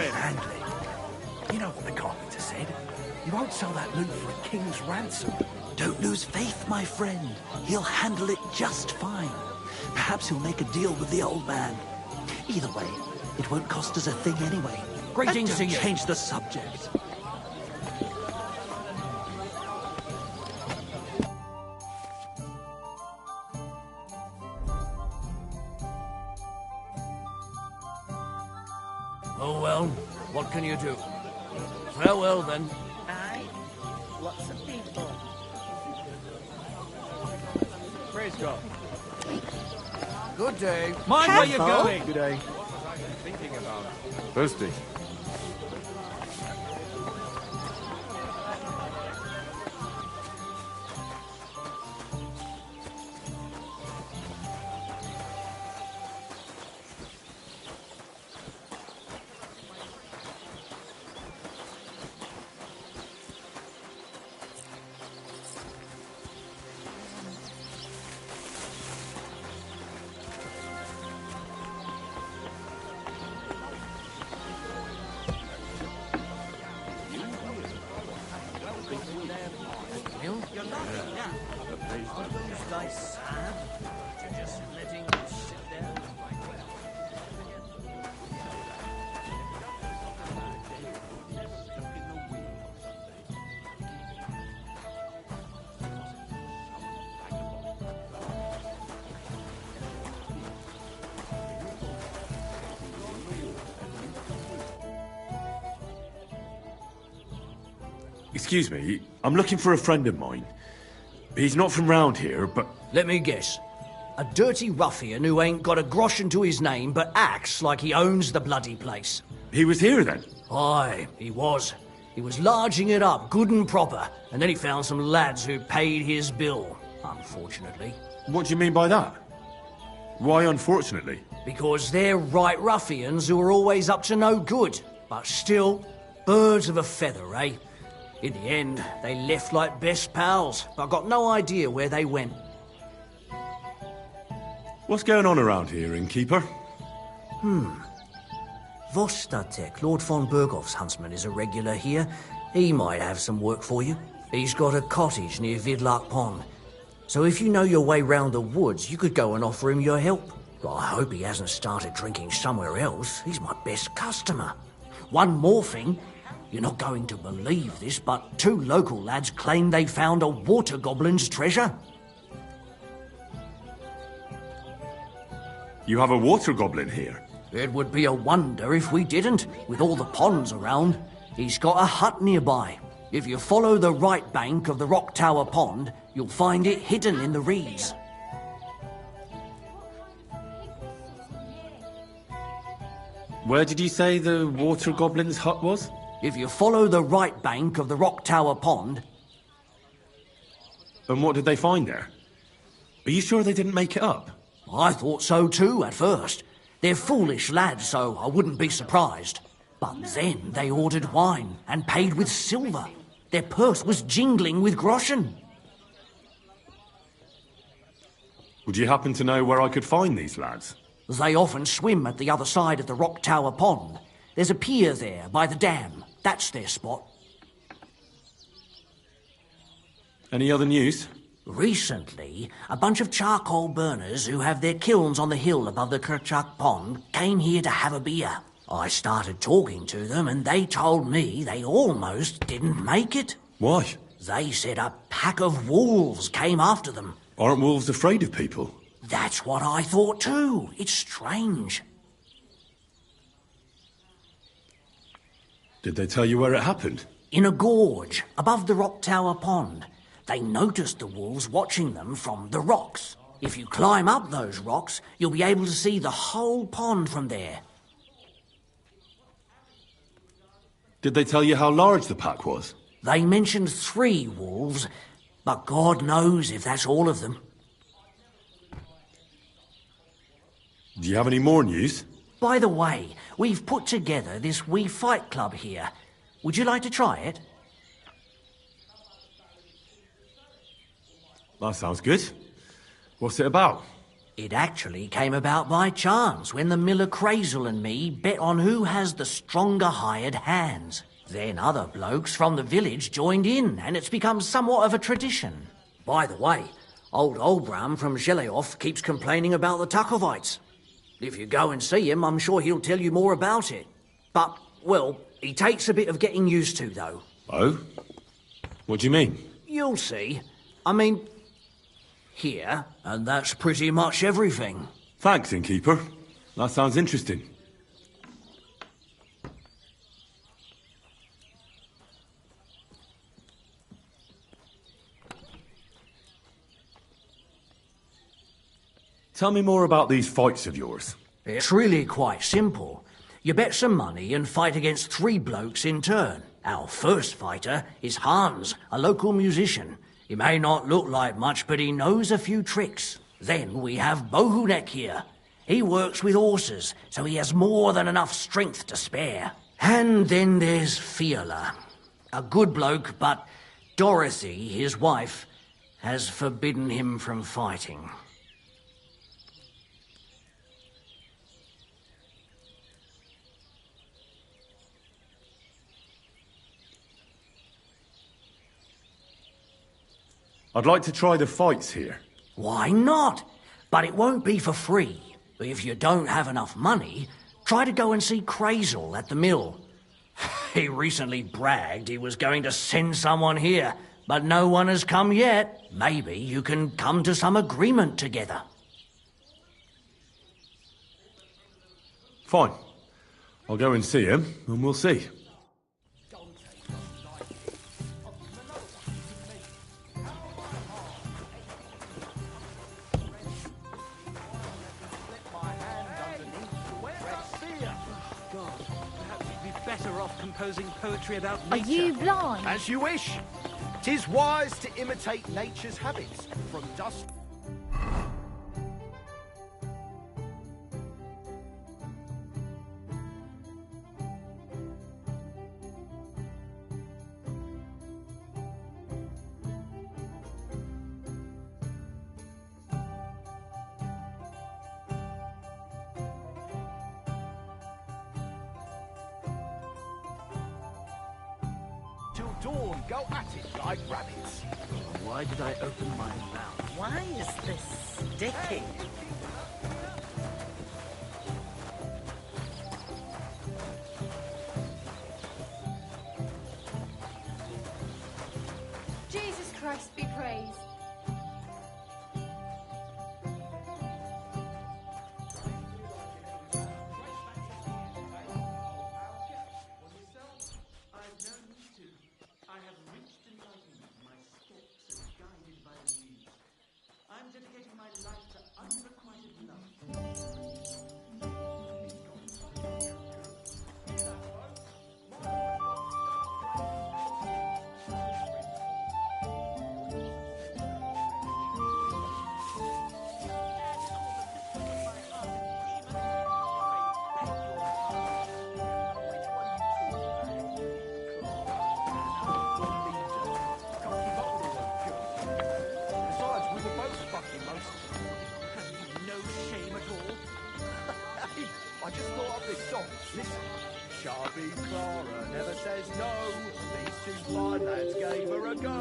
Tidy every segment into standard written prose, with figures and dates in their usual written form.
handling. You know what the carpenter said? You won't sell that loot for a king's ransom. Don't lose faith, my friend. He'll handle it just fine. Perhaps he'll make a deal with the old man. Either way, it won't cost us a thing anyway. Greetings to you. Change the subject. Oh well, what can you do? Farewell then. Aye. Lots of people. Praise God. Good day. Mind where you're Careful. going. Good day. Thinking about it. Thirsty. Are those guys sad? You're just letting them sit there? Excuse me, I'm looking for a friend of mine. He's not from round here, but... Let me guess. A dirty ruffian who ain't got a groschen to his name but acts like he owns the bloody place. He was here then? Aye, he was. He was larging it up good and proper, and then he found some lads who paid his bill, unfortunately. What do you mean by that? Why unfortunately? Because they're right ruffians who are always up to no good. But still, birds of a feather, eh? In the end, they left like best pals, but I got no idea where they went. What's going on around here, innkeeper? Vostatek, Lord von Berghoff's huntsman, is a regular here. He might have some work for you. He's got a cottage near Vidlark Pond. So if you know your way round the woods, you could go and offer him your help. Well, I hope he hasn't started drinking somewhere else. He's my best customer. One more thing. You're not going to believe this, but 2 local lads claim they found a water goblin's treasure. You have a water goblin here? It would be a wonder if we didn't, with all the ponds around. He's got a hut nearby. If you follow the right bank of the Rock Tower Pond, you'll find it hidden in the reeds. Where did you say the water goblin's hut was? If you follow the right bank of the Rock Tower Pond... And what did they find there? Are you sure they didn't make it up? I thought so too, at first. They're foolish lads, so I wouldn't be surprised. But then they ordered wine and paid with silver. Their purse was jingling with groschen. Would you happen to know where I could find these lads? They often swim at the other side of the Rock Tower Pond. There's a pier there by the dam. That's their spot. Any other news? Recently, a bunch of charcoal burners who have their kilns on the hill above the Kerchak Pond came here to have a beer. I started talking to them and they told me they almost didn't make it. Why? They said a pack of wolves came after them. Aren't wolves afraid of people? That's what I thought too. It's strange. Did they tell you where it happened? In a gorge, above the Rock Tower Pond. They noticed the wolves watching them from the rocks. If you climb up those rocks, you'll be able to see the whole pond from there. Did they tell you how large the pack was? They mentioned 3 wolves, but God knows if that's all of them. Do you have any more news? By the way, we've put together this wee fight club here. Would you like to try it? That sounds good. What's it about? It actually came about by chance when the miller Crazel and me bet on who has the stronger hired hands. Then other blokes from the village joined in, and it's become somewhat of a tradition. By the way, old Olbram from Zheleoth keeps complaining about the Tuckovites. If you go and see him, I'm sure he'll tell you more about it. But, well, he takes a bit of getting used to, though. Oh? What do you mean? You'll see. I mean, here, and that's pretty much everything. Thanks, innkeeper. That sounds interesting. Tell me more about these fights of yours. It's really quite simple. You bet some money and fight against 3 blokes in turn. Our first fighter is Hans, a local musician. He may not look like much, but he knows a few tricks. Then we have Bohunek here. He works with horses, so he has more than enough strength to spare. And then there's Fiala. A good bloke, but Dorothy, his wife, has forbidden him from fighting. I'd like to try the fights here. Why not? But it won't be for free. If you don't have enough money, try to go and see Crazel at the mill. He recently bragged he was going to send someone here, but no one has come yet. Maybe you can come to some agreement together. Fine. I'll go and see him, and we'll see. Composing poetry about Are nature. you blind? As you wish. 'Tis wise to imitate nature's habits from dusk. Till dawn, go at it like rabbits. Why did I open my mouth? Why is this sticky? Jesus Christ be praised. I just thought of this song. Listen. Sharpie Clara never says no. These 2 fine lads gave her a go.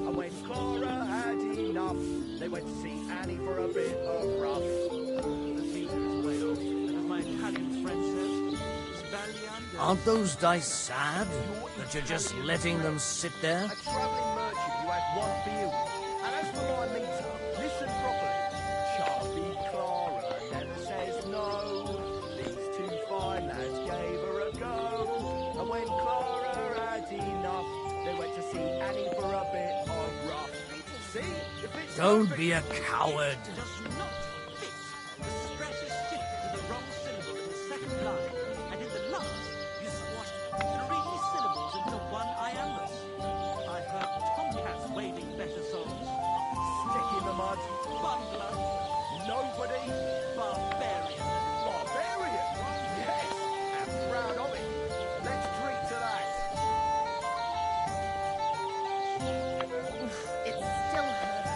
And when Clara had enough, they went to see Annie for a bit of rough. The theatre is well, and as my Italian friend says, sbagliando. Aren't those dice sad that you're just letting them sit there? A travelling merchant you had one beer with. And as for my meter, listen properly. Sharpie Clara never says no. These 2 fine lads gave her a go. And when Clara had enough, they went to see Annie for a bit of rough. See? If it's Don't perfect- be a coward. Does not fit. The stress is shifted to the wrong syllable in the second line, and in the last, you squashed 3 syllables into 1 iambus. I heard tomcats waving better songs. Stick in the mud. Bungler, Nobody. barbarian. Barbarian. Yes. I'm proud of it. Let's drink to that. It still hurts.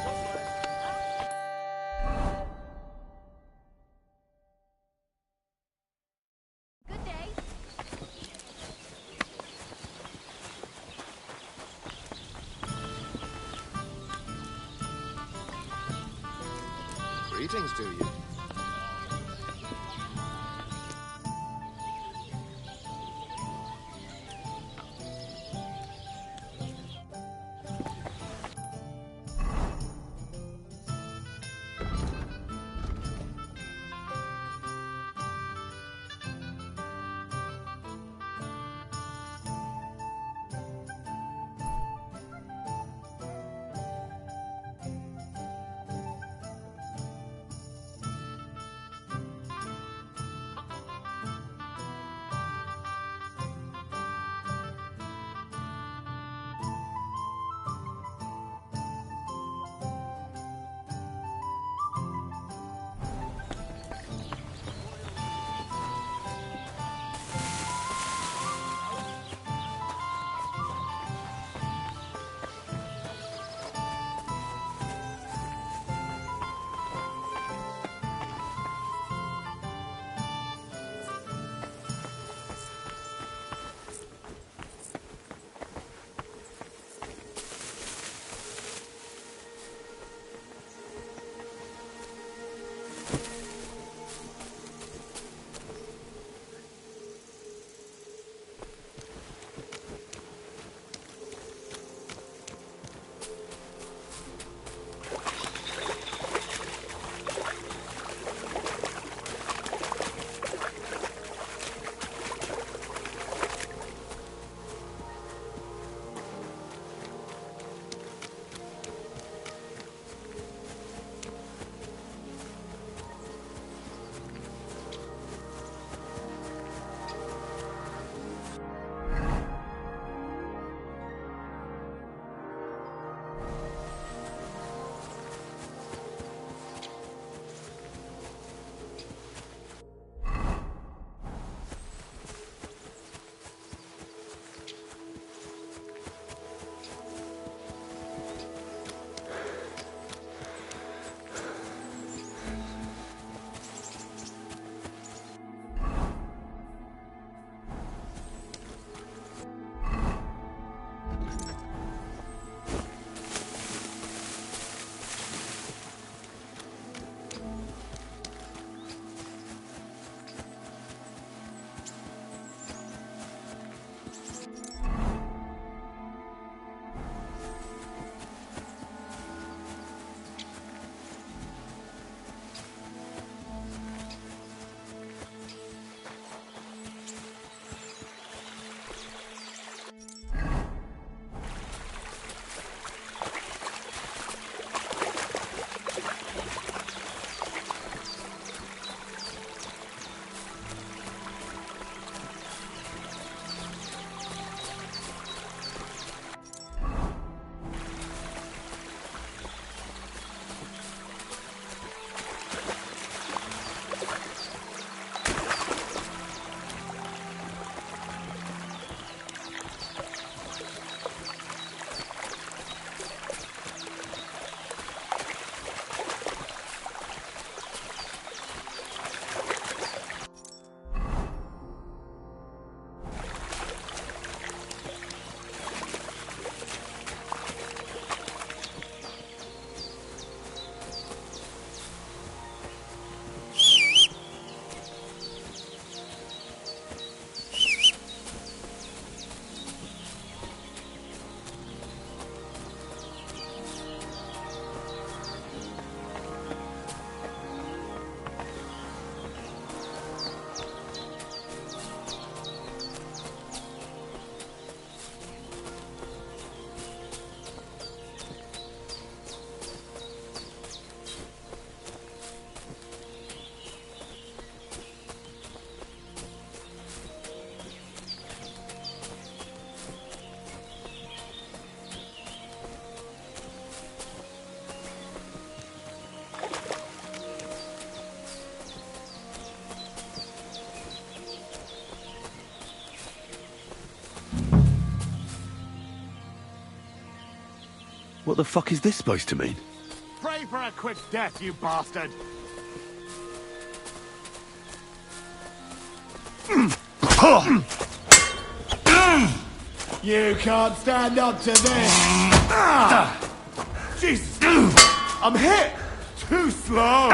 Greetings to you. What the fuck is this supposed to mean? Pray for a quick death, you bastard! You can't stand up to this. Jesus! I'm hit! Too slow!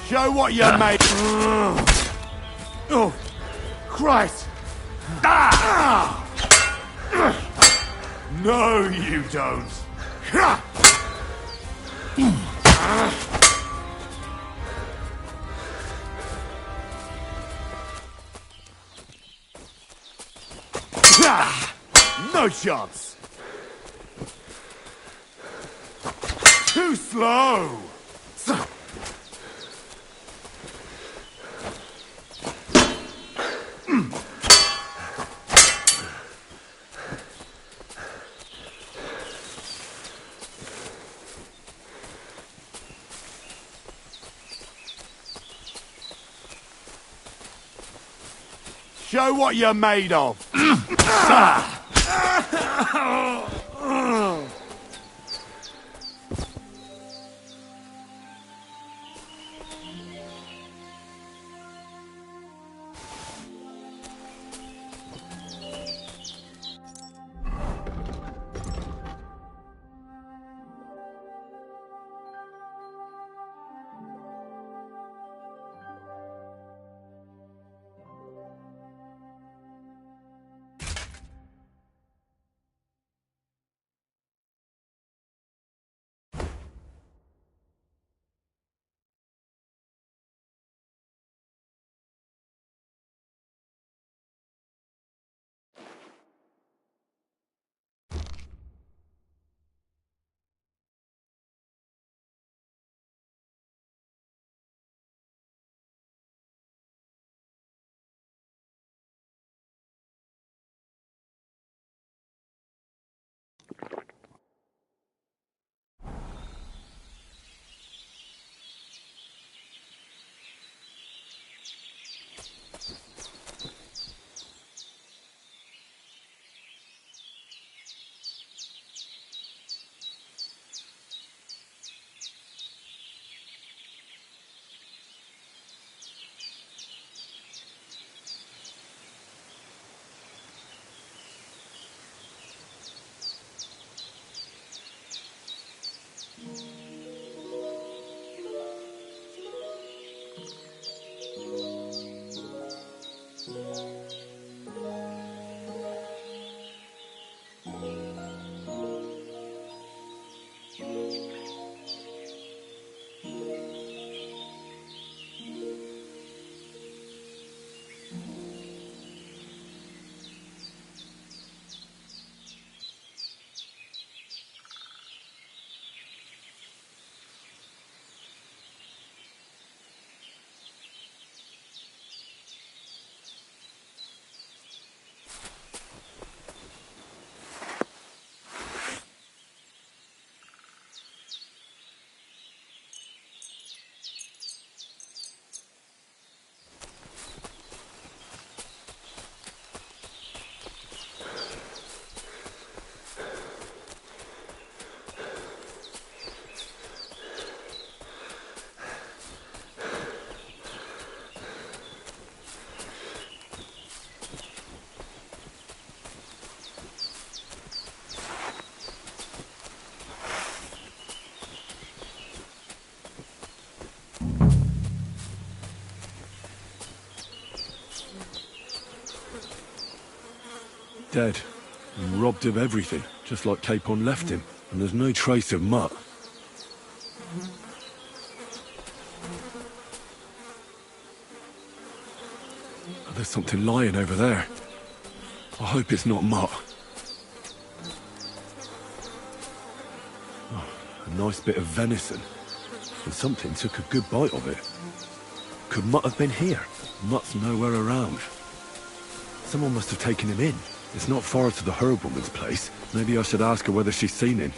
Show what you're made. Oh, Christ! No, you don't. No chance. Too slow. Show what you're made of. dead. And robbed of everything, just like Capon left him. And there's no trace of Mutt. There's something lying over there. I hope it's not Mutt. Oh, a nice bit of venison. And something took a good bite of it. Could Mutt have been here? Mutt's nowhere around. Someone must have taken him in. It's not far to the herb woman's place. Maybe I should ask her whether she's seen him.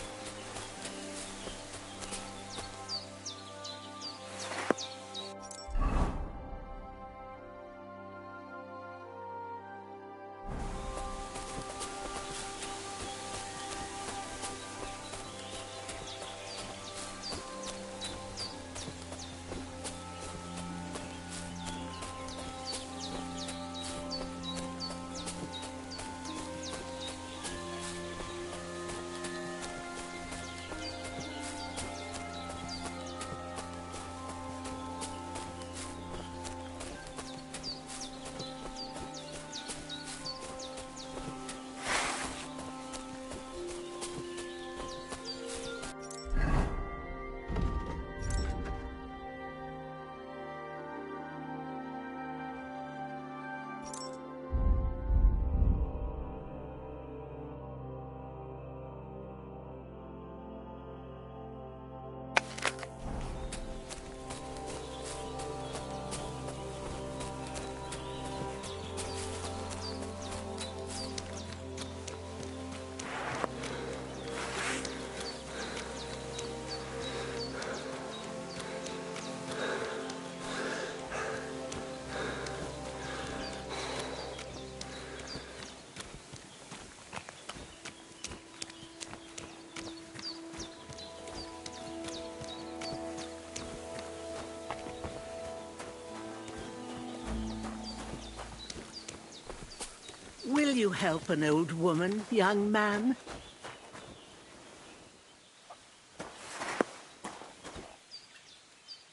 Will you help an old woman, young man?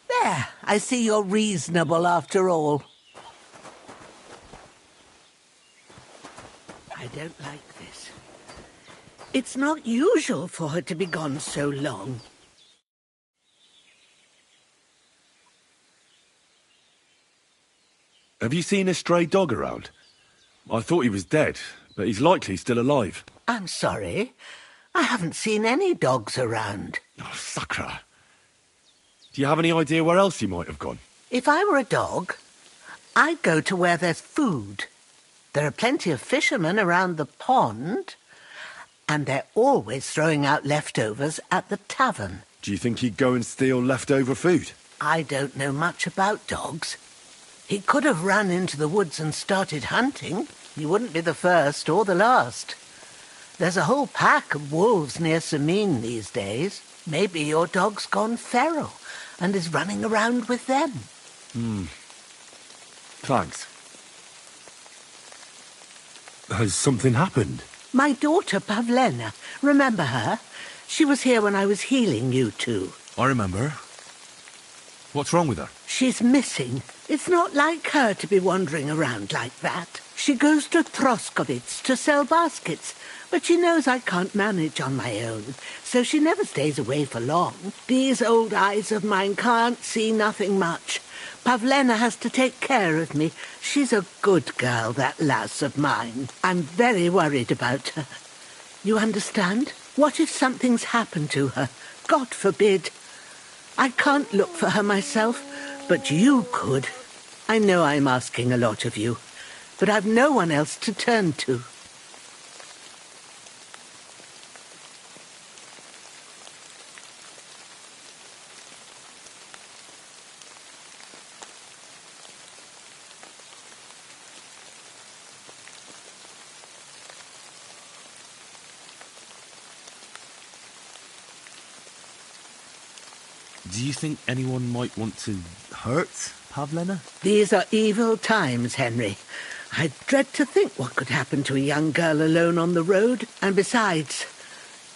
There, I see you're reasonable after all. I don't like this. It's not usual for her to be gone so long. Have you seen a stray dog around? I thought he was dead, but he's likely still alive. I'm sorry. I haven't seen any dogs around. Oh, sacre. Do you have any idea where else he might have gone? If I were a dog, I'd go to where there's food. There are plenty of fishermen around the pond, and they're always throwing out leftovers at the tavern. Do you think he'd go and steal leftover food? I don't know much about dogs. He could have run into the woods and started hunting. He wouldn't be the first or the last. There's a whole pack of wolves near Samine these days. Maybe your dog's gone feral and is running around with them. Thanks. Has something happened? My daughter, Pavlena. Remember her? She was here when I was healing you two. I remember. What's wrong with her? She's missing. It's not like her to be wandering around like that. She goes to Troskovitz to sell baskets, but she knows I can't manage on my own, so she never stays away for long. These old eyes of mine can't see nothing much. Pavlena has to take care of me. She's a good girl, that lass of mine. I'm very worried about her. You understand? What if something's happened to her? God forbid. I can't look for her myself, but you could. I know I'm asking a lot of you, but I've no one else to turn to. Do you think anyone might want to hurt Pavlena? These are evil times, Henry. I dread to think what could happen to a young girl alone on the road. And besides,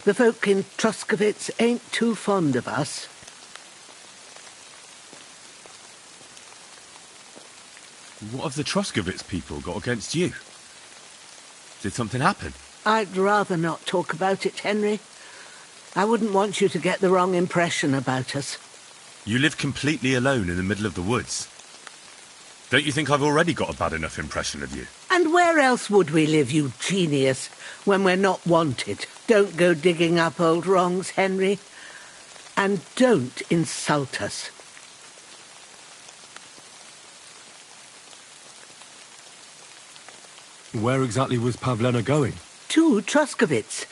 the folk in Troskovitz ain't too fond of us. What have the Troskovitz people got against you? Did something happen? I'd rather not talk about it, Henry. I wouldn't want you to get the wrong impression about us. You live completely alone in the middle of the woods. Don't you think I've already got a bad enough impression of you? And where else would we live, you genius, when we're not wanted? Don't go digging up old wrongs, Henry. And don't insult us. Where exactly was Pavlena going? To Troskovitz.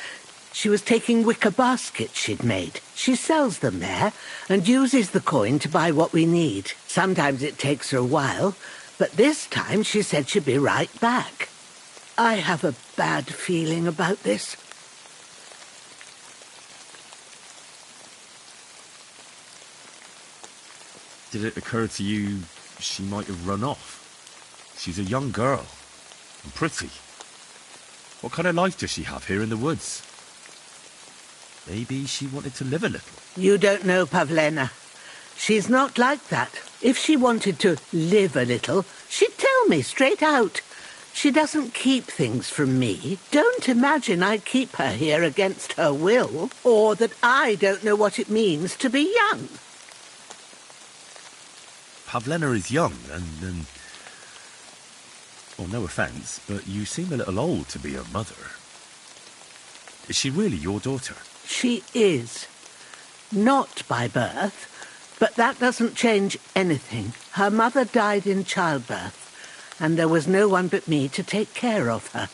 She was taking wicker baskets she'd made. She sells them there and uses the coin to buy what we need. Sometimes it takes her a while, but this time she said she'd be right back. I have a bad feeling about this. Did it occur to you she might have run off? She's a young girl. And pretty. What kind of life does she have here in the woods? Maybe she wanted to live a little. You don't know Pavlena. She's not like that. If she wanted to live a little, she'd tell me straight out. She doesn't keep things from me. Don't imagine I keep her here against her will, or that I don't know what it means to be young. Pavlena is young and well, no offence, but you seem a little old to be her mother. Is she really your daughter? She is. Not by birth, but that doesn't change anything. Her mother died in childbirth, and there was no one but me to take care of her.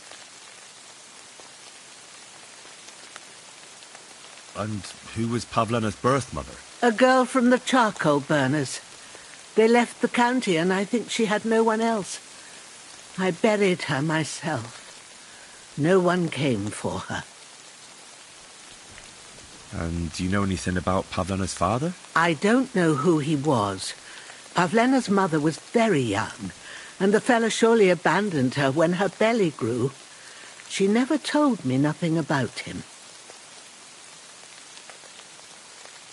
And who was Pavlena's birth mother? A girl from the charcoal burners. They left the county, and I think she had no one else. I buried her myself. No one came for her. And do you know anything about Pavlena's father? I don't know who he was. Pavlena's mother was very young, and the fella surely abandoned her when her belly grew. She never told me nothing about him.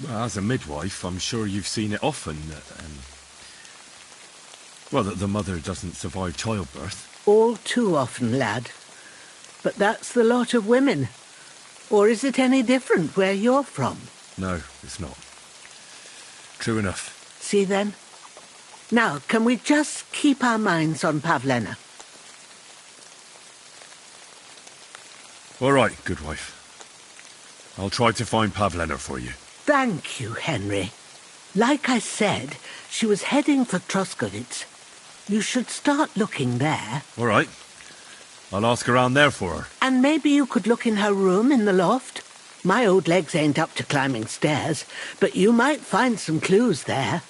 Well, as a midwife, I'm sure you've seen it often. Well, that the mother doesn't survive childbirth. All too often, lad. But that's the lot of women. Or is it any different where you're from? No, it's not. True enough. See then? Now, can we just keep our minds on Pavlena? All right, good wife. I'll try to find Pavlena for you. Thank you, Henry. Like I said, she was heading for Troskovitz. You should start looking there. All right. I'll ask around there for her. And maybe you could look in her room in the loft. My old legs ain't up to climbing stairs, but you might find some clues there.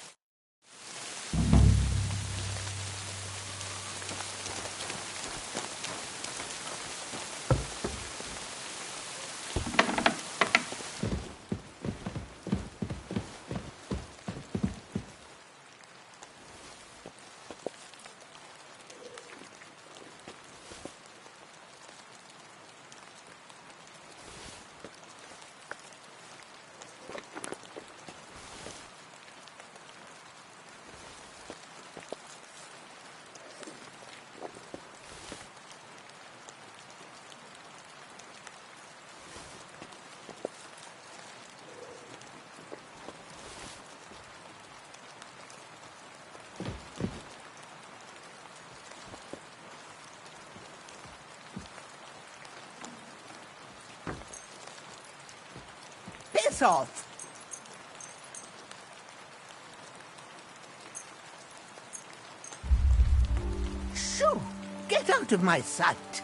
Piss off! Shoo! Get out of my sight!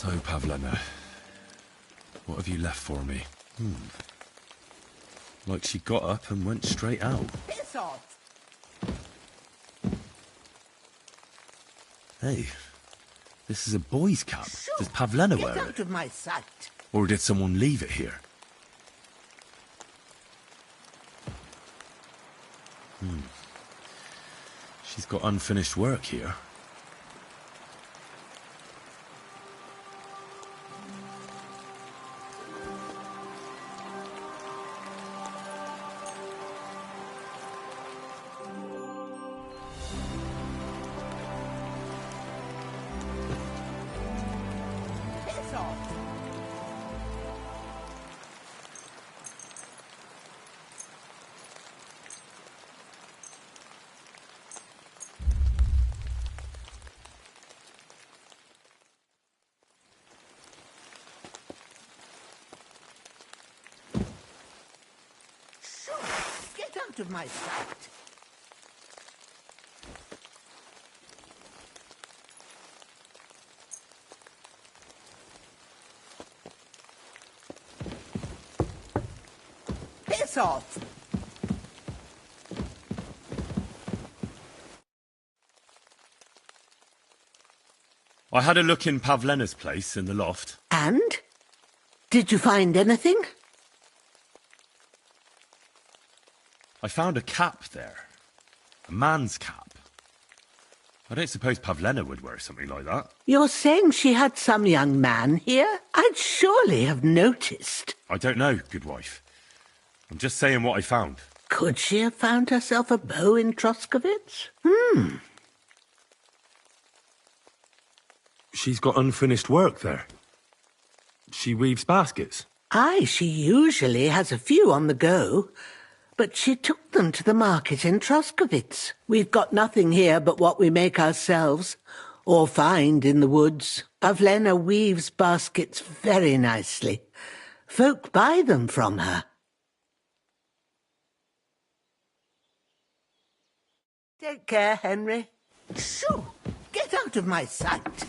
So, Pavlena, what have you left for me? Like she got up and went straight out. Piss off! Hey, this is a boy's cap. Does Pavlena Get wear out it? of my sight! Or did someone leave it here? She's got unfinished work here. Piss off! Sure, get out of my sight. Piss off! I had a look in Pavlena's place in the loft. And? Did you find anything? I found a cap there. A man's cap. I don't suppose Pavlena would wear something like that. You're saying she had some young man here? I'd surely have noticed. I don't know, good wife. I'm just saying what I found. Could she have found herself a beau in Troskovitz? She's got unfinished work there. She weaves baskets. Aye, she usually has a few on the go. But she took them to the market in Troskovitz. We've got nothing here but what we make ourselves, or find in the woods. Pavlena weaves baskets very nicely. Folk buy them from her. Take care, Henry. Shoo! Get out of my sight!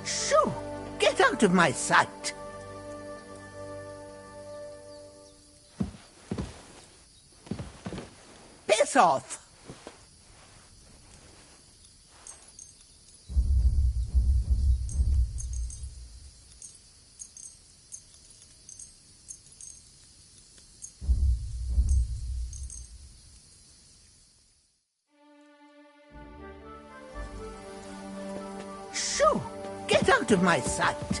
Shoo! Get out of my sight! Piss off! Shoo! Get out of my sight!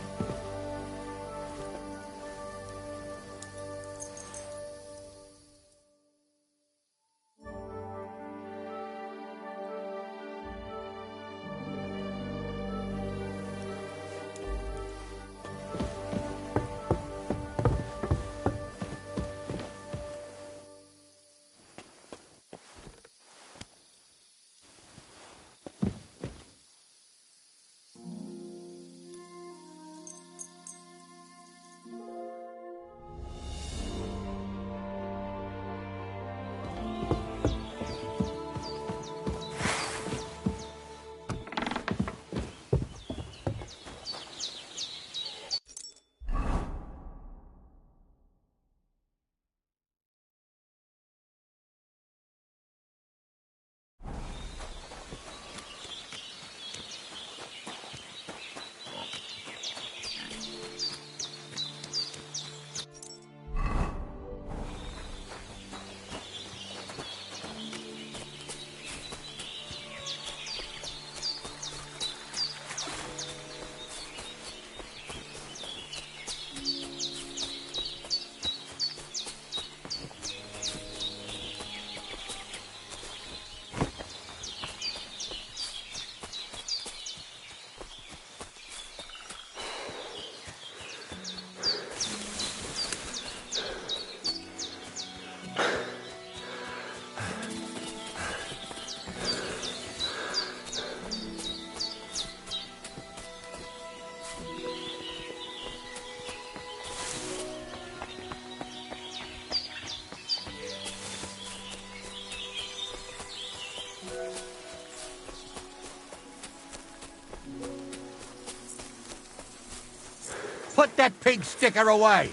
Put that pig sticker away!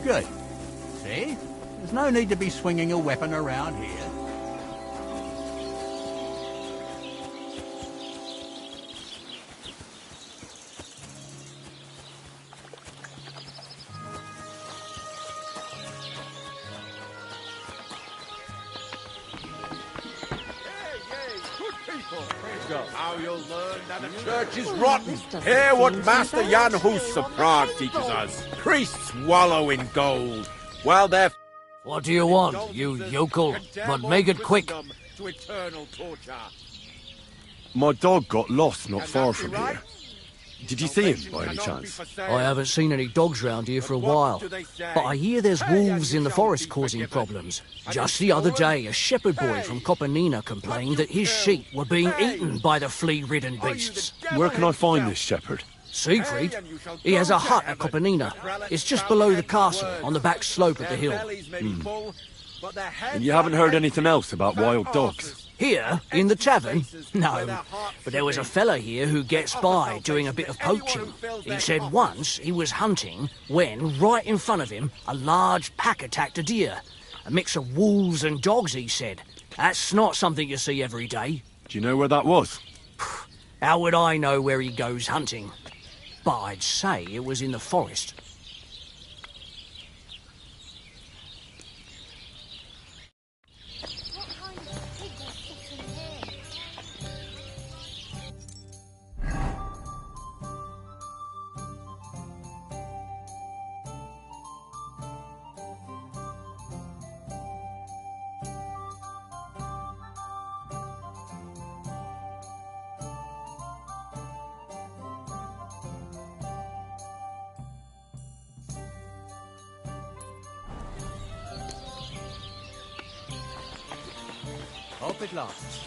Good. See? There's no need to be swinging a weapon around here. How you'll learn that a church is rotten. Hear what Master Jan Hus of Prague teaches us. Priests wallow in gold, while they're What do you want, you yokel? But make it quick. to eternal torture. My dog got lost not far from here. Did you see him by any chance? I haven't seen any dogs round here for a while, but I hear there's wolves in the forest causing problems. Just the other day, a shepherd boy from Kopanina complained that his sheep were being eaten by the flea-ridden beasts. Where can I find this shepherd? Siegfried? He has a hut at Kopanina. It's just below the castle, on the back slope of the hill. And you haven't heard anything else about wild dogs? Here, in the tavern? No, but there was a fella here who gets by doing a bit of poaching. He said once he was hunting when, right in front of him, a large pack attacked a deer. A mix of wolves and dogs, he said. That's not something you see every day. Do you know where that was? How would I know where he goes hunting? But I'd say it was in the forest. Hope it lasts.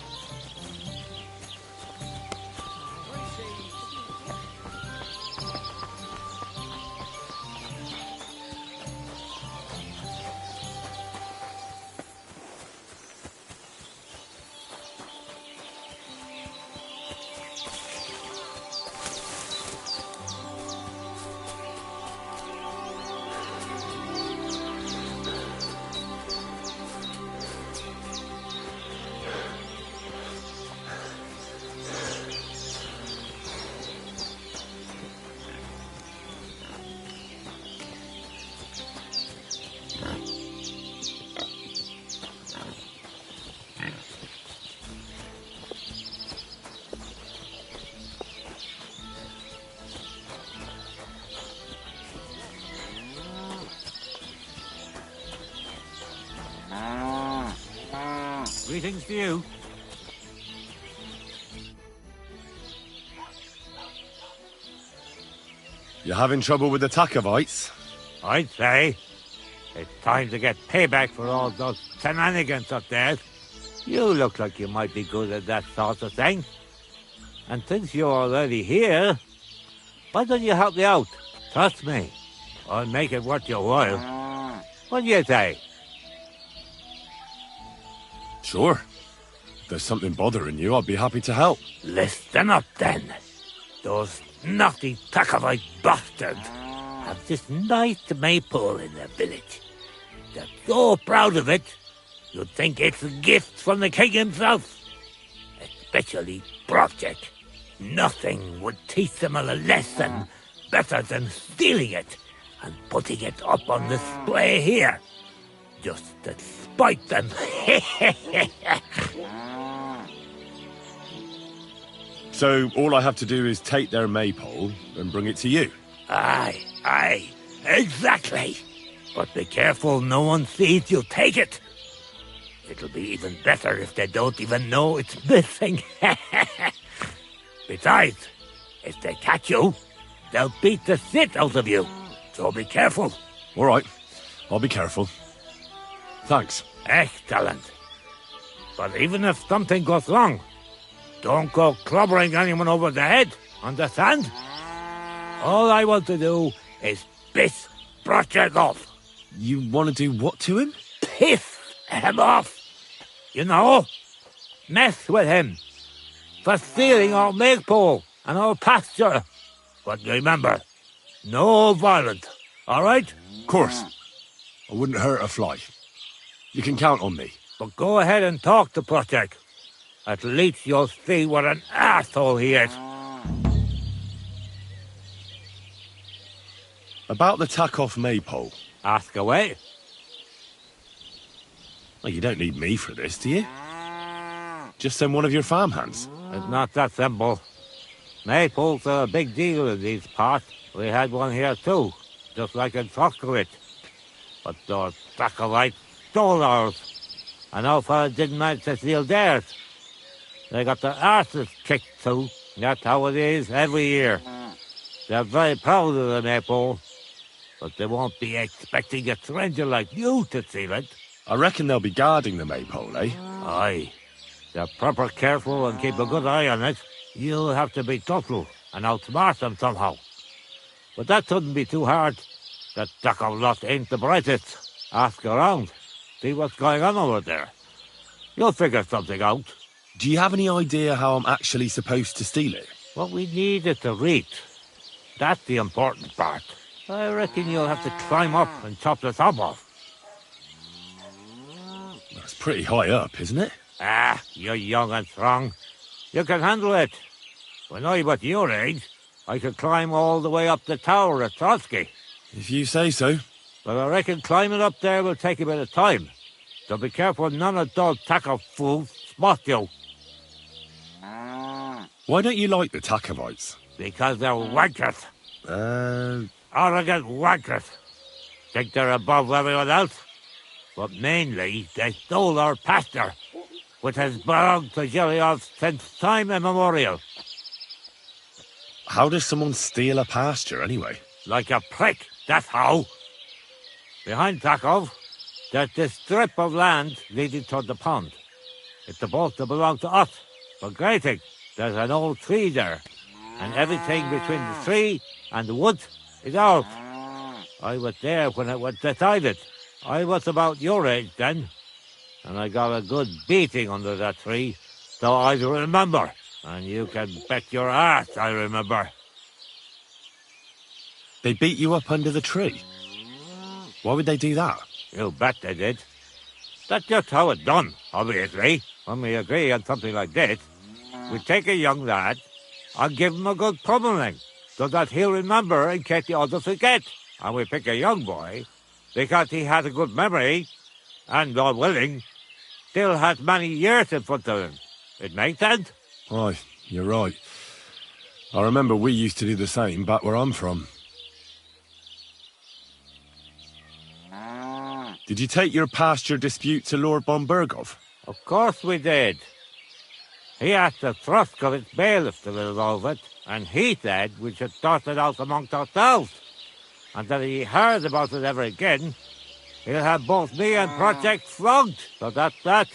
Greetings to you. You having trouble with the Takovites? I'd say it's time to get payback for all those shenanigans up there. You look like you might be good at that sort of thing. And since you're already here, why don't you help me out? Trust me, I'll make it worth your while. What do you say? Sure. If there's something bothering you, I'd be happy to help. Listen up then. Those naughty Takovite bastards have this nice maypole in their village. They're so proud of it, you'd think it's a gift from the king himself. Especially Project. Nothing would teach them a lesson better than stealing it and putting it up on display here. Just to spite them. So all I have to do is take their maypole and bring it to you? Aye, exactly. But be careful no one sees you take it. It'll be even better if they don't even know it's missing. Besides, if they catch you, they'll beat the shit out of you. So be careful. All right, I'll be careful. Thanks. Excellent. But even if something goes wrong, don't go clobbering anyone over the head, understand? All I want to do is piss Project off. You want to do what to him? Piss him off. You know, mess with him for stealing our maypole and our pasture. But remember, no violence, all right? Of course. I wouldn't hurt a fly. You can count on me. But go ahead and talk to Project. At least you'll see what an asshole he is. About the tack-off maypole. Ask away. Well, you don't need me for this, do you? Just send one of your farmhands. It's not that simple. Maypoles are a big deal in these parts. We had one here too, just like in Troskovitz. But those Takovites stole ours. And our fella didn't manage to steal theirs. They got their arses kicked too. That's how it is every year. They're very proud of the maypole, but they won't be expecting a stranger like you to steal it. I reckon they'll be guarding the maypole, eh? Aye. They're proper careful and keep a good eye on it. You'll have to be thoughtful and outsmart them somehow. But that shouldn't be too hard. That Takov lot ain't the brightest. Ask around. See what's going on over there. You'll figure something out. Do you have any idea how I'm actually supposed to steal it? What we need is to reach. That's the important part. I reckon you'll have to climb up and chop the top off. That's pretty high up, isn't it? Ah, you're young and strong. You can handle it. When I was your age, I could climb all the way up the tower at Trotsky. If you say so. But I reckon climbing up there will take a bit of time. So be careful none of those Takov fools spot you. Why don't you like the Takovites? Because they're wankers. Arrogant wankers. Think they're above everyone else? But mainly, they stole our pasture, which has belonged to Giliov since time immemorial. How does someone steal a pasture, anyway? Like a prick, that's how. Behind Takov, there's this strip of land leading toward the pond. It's supposed to belong to us, but granting, there's an old tree there, and everything between the tree and the woods is ours. I was there when it was decided. I was about your age then, and I got a good beating under that tree, so I remember. And you can bet your ass I remember. They beat you up under the tree? Why would they do that? You bet they did. That's just how it's done, obviously. When we agree on something like this, we take a young lad and give him a good pummeling, so that he'll remember in case the others forget. And we pick a young boy because he has a good memory and, God willing, still has many years in front of him. It makes sense? Aye, you're right. I remember we used to do the same back where I'm from. Did you take your pasture dispute to Lord Bombergov? Of course we did. He asked the Troskovitz bailiff to resolve it, and he said we should sort it out amongst ourselves, and that if he heard about it ever again, he'll have both me and Project flogged. So that's that.